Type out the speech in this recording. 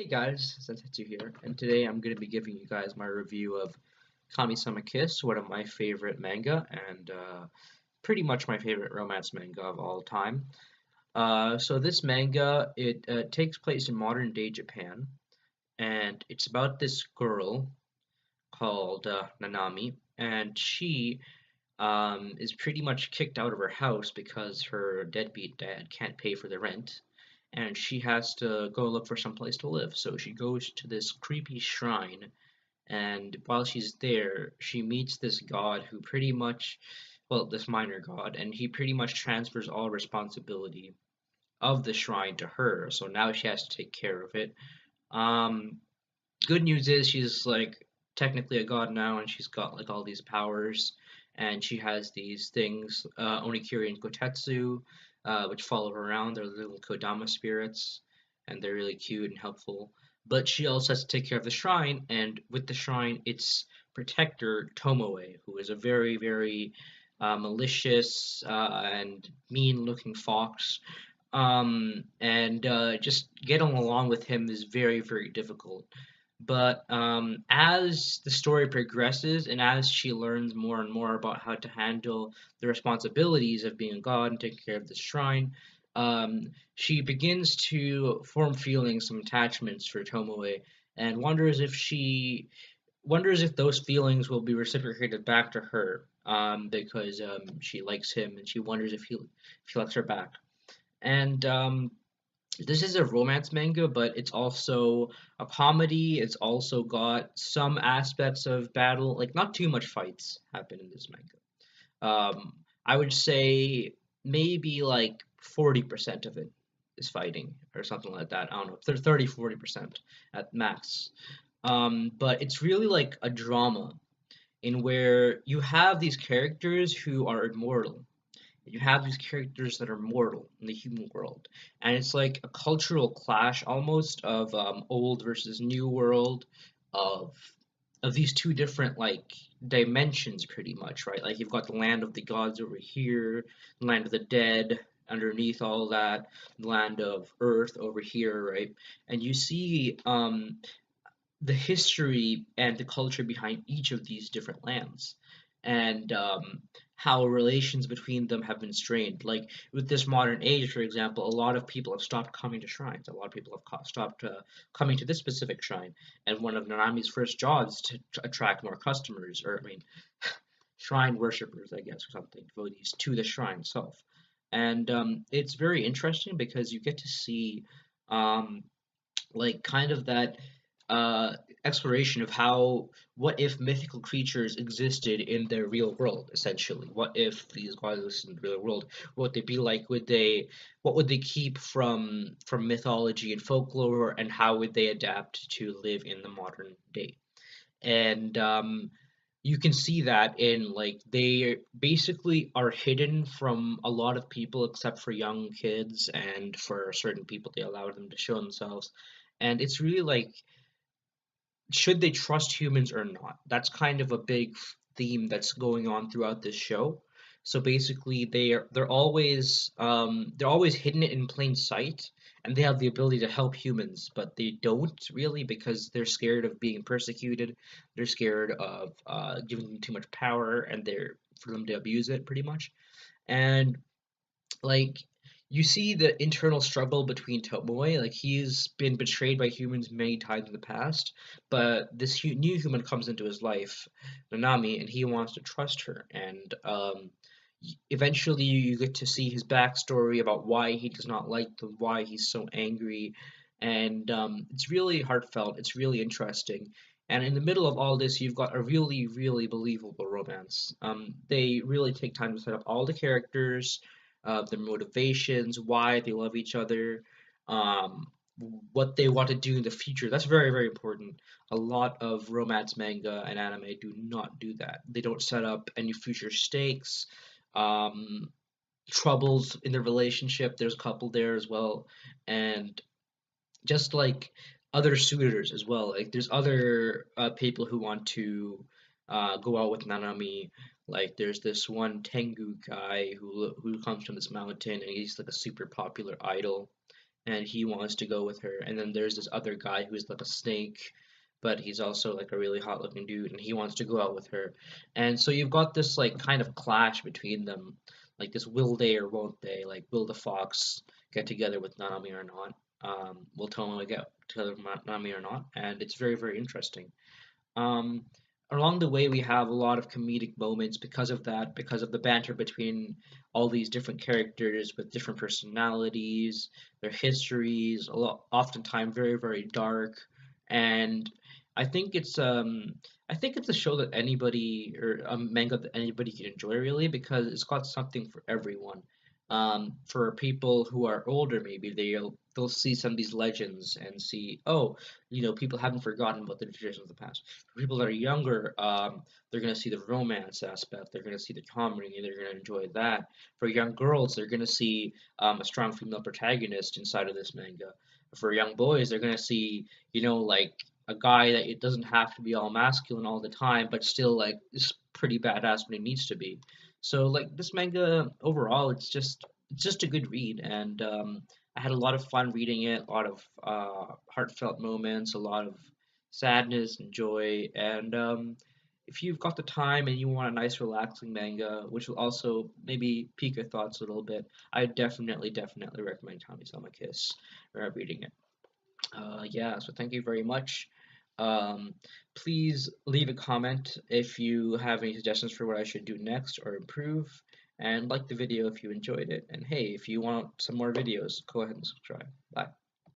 Hey guys, Sensetsu here, and today I'm going to be giving you guys my review of Kamisama Kiss, one of my favorite manga, and pretty much my favorite romance manga of all time. So this manga, it takes place in modern day Japan, and it's about this girl called Nanami, and she is pretty much kicked out of her house because her deadbeat dad can't pay for the rent, and she has to go look for some place to live. So she goes to this creepy shrine, and while she's there, she meets this god who pretty much, well, this minor god, and he pretty much transfers all responsibility of the shrine to her. So now she has to take care of it. Um, Good news is she's like technically a god now, and she's got like all these powers, and she has these things, Onikiri and Kotetsu, which follow her around. They're little Kodama spirits, and they're really cute and helpful. But she also has to take care of the shrine, and with the shrine, its protector Tomoe, who is a very, very malicious and mean-looking fox. And just getting along with him is very, very difficult. But as the story progresses and as she learns more and more about how to handle the responsibilities of being a god and taking care of the shrine, she begins to form feelings, some attachments for Tomoe, and wonders if those feelings will be reciprocated back to her, because she likes him and she wonders if he likes her back. And this is a romance manga, but it's also a comedy. It's also got some aspects of battle, like not too much fights happen in this manga. I would say maybe like 40% of it is fighting or something like that. I don't know, 30, 40% at max. But it's really like a drama in where you have these characters who are immortal, you have these characters that are mortal in the human world, and it's like a cultural clash almost of old versus new world, of these two different like dimensions, pretty much, right? Like you've got the land of the gods over here, the land of the dead underneath all that, the land of earth over here, right? And you see the history and the culture behind each of these different lands, and how relations between them have been strained. Like with this modern age, for example, a lot of people have stopped coming to shrines. A lot of people have stopped coming to this specific shrine. And one of Nanami's first jobs to attract more customers, or I mean, shrine worshippers, I guess, or something, devotees to the shrine itself. And it's very interesting because you get to see um, like kind of that uh, exploration of how, what if mythical creatures existed in their real world, essentially? What if these gods existed in the real world? What would they be like? What would they keep from mythology and folklore, and how would they adapt to live in the modern day? And you can see that in like they basically are hidden from a lot of people except for young kids, and for certain people they allow them to show themselves. And it's really like, should they trust humans or not? That's kind of a big theme that's going on throughout this show. So basically, they're always hidden in plain sight, and they have the ability to help humans, but they don't really because they're scared of being persecuted. They're scared of giving them too much power, and they're for them to abuse it pretty much. And like you see the internal struggle between Tomoe. Like he's been betrayed by humans many times in the past, but this new human comes into his life, Nanami, and he wants to trust her. And eventually, you get to see his backstory about why he does not like them, why he's so angry, and it's really heartfelt. It's really interesting. And in the middle of all this, you've got a really, really believable romance. They really take time to set up all the characters, their motivations, why they love each other, um, what they want to do in the future. That's very, very important. A lot of romance manga and anime do not do that. They don't set up any future stakes, um, troubles in the relationship. There's a couple there as well, and just like other suitors as well. Like there's other people who want to go out with Nanami. Like there's this one Tengu guy who comes from this mountain, and he's like a super popular idol. and he wants to go with her. And then there's this other guy who's like a snake, but he's also like a really hot looking dude, and he wants to go out with her. And so you've got this like kind of clash between them, like this will they or won't they? Like, will the fox get together with Nanami or not? Will Tomoe get together with Nanami or not? And it's very, very interesting. Um, Along the way, we have a lot of comedic moments because of that, because of the banter between all these different characters with different personalities, their histories, oftentimes very, very dark. And I think it's um, I think it's a show that anybody or a manga that anybody can enjoy really because it's got something for everyone. For people who are older, maybe they'll see some of these legends and see, oh, people haven't forgotten about the traditions of the past. For people that are younger, they're going to see the romance aspect, they're going to see the comedy, they're going to enjoy that. For young girls, they're going to see a strong female protagonist inside of this manga. For young boys, they're going to see, like a guy that it doesn't have to be all masculine all the time, but still like is pretty badass when he needs to be. So like this manga overall, it's just a good read, and I had a lot of fun reading it, a lot of heartfelt moments, a lot of sadness and joy. And if you've got the time and you want a nice, relaxing manga, which will also maybe pique your thoughts a little bit, I definitely, definitely recommend Kamisama Kiss reading it. Yeah, so thank you very much. Um, Please leave a comment if you have any suggestions for what I should do next or improve. And like the video if you enjoyed it. And hey, if you want some more videos, go ahead and subscribe. Bye.